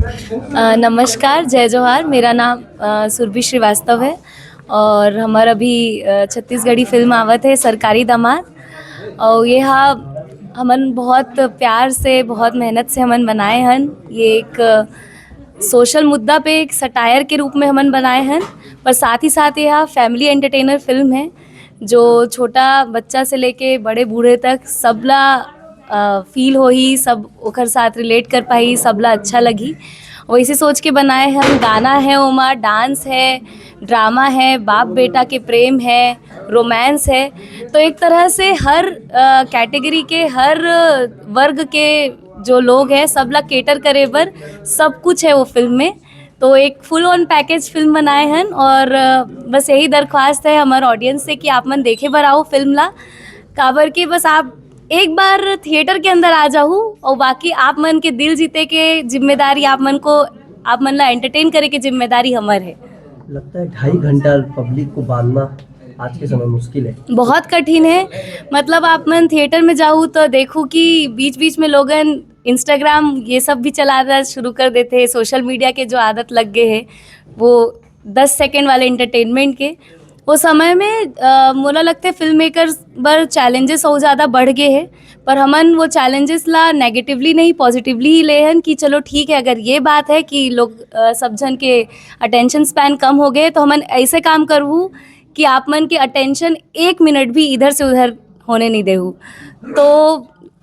नमस्कार, जय जोहार। मेरा नाम सुरभि श्रीवास्तव है और हमार अभी छत्तीसगढ़ी फिल्म आवत है सरकारी दामाद। और ये हमन बहुत प्यार से बहुत मेहनत से हमन बनाए हन। ये एक सोशल मुद्दा पे एक सटायर के रूप में हमन बनाए हन, पर साथ ही साथ यह फैमिली एंटरटेनर फिल्म है जो छोटा बच्चा से लेके बड़े बूढ़े तक सबला फील होही, सब ओकर साथ रिलेट कर पाही, सबला अच्छा लगी। वैसे सोच के बनाए हम। गाना है ओमा, डांस है, ड्रामा है, बाप बेटा के प्रेम है, रोमांस है। तो एक तरह से हर कैटेगरी के, हर वर्ग के जो लोग हैं सबला केटर करे बर सब कुछ है वो फिल्म में। तो एक फुल ऑन पैकेज फिल्म बनाए हैं और बस यही दरख्वास्त है हमारे ऑडियंस से कि आप मन देखे बर आओ फिल्म ला। काबर के बस आप एक बार थिएटर के अंदर आ जाओ और बाकी आप मन के दिल जीते के जिम्मेदारी आप मन ला एंटरटेन करे के जिम्मेदारी हमार है। लगता है 2.5 घंटा पब्लिक को बांधना आज के समय मुश्किल है। बहुत कठिन है। मतलब आप मन थिएटर में जाऊँ तो देखूँ कि बीच बीच में लोगन इंस्टाग्राम ये सब भी चलाना शुरू कर देते हैं। सोशल मीडिया के जो आदत लग गए है वो 10 सेकेंड वाले इंटरटेनमेंट के, वो समय में मोला लगता है फिल्म मेकर्स बर चैलेंजेस और ज़्यादा बढ़ गए हैं। पर हमन वो चैलेंजेस ला नेगेटिवली नहीं पॉजिटिवली ही ले हन कि चलो ठीक है, अगर ये बात है कि लोग सब जन के अटेंशन स्पैन कम हो गए तो हमन ऐसे काम करवूँ कि आप मन के अटेंशन 1 मिनट भी इधर से उधर होने नहीं देहूँ। तो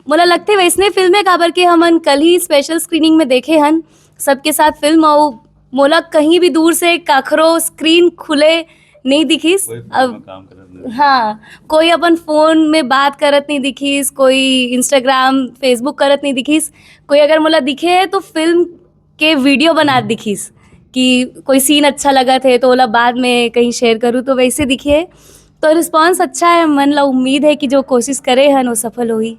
मोला लगते वैसने फिल्में काबर के हमन कल ही स्पेशल स्क्रीनिंग में देखे हन सबके साथ फिल्म। और मोला कहीं भी दूर से काखरो स्क्रीन खुले नहीं दिखीस। अब हाँ, कोई अपन फ़ोन में बात करत नहीं दिखीस, कोई इंस्टाग्राम फेसबुक करत नहीं दिखीस। कोई अगर मोला दिखे है तो फिल्म के वीडियो बनात दिखीस कि कोई सीन अच्छा लगा थे तो ओला बाद में कहीं शेयर करूँ, तो वैसे दिखे। तो रिस्पांस अच्छा है, मन ला उम्मीद है कि जो कोशिश करे हन वो सफल होई।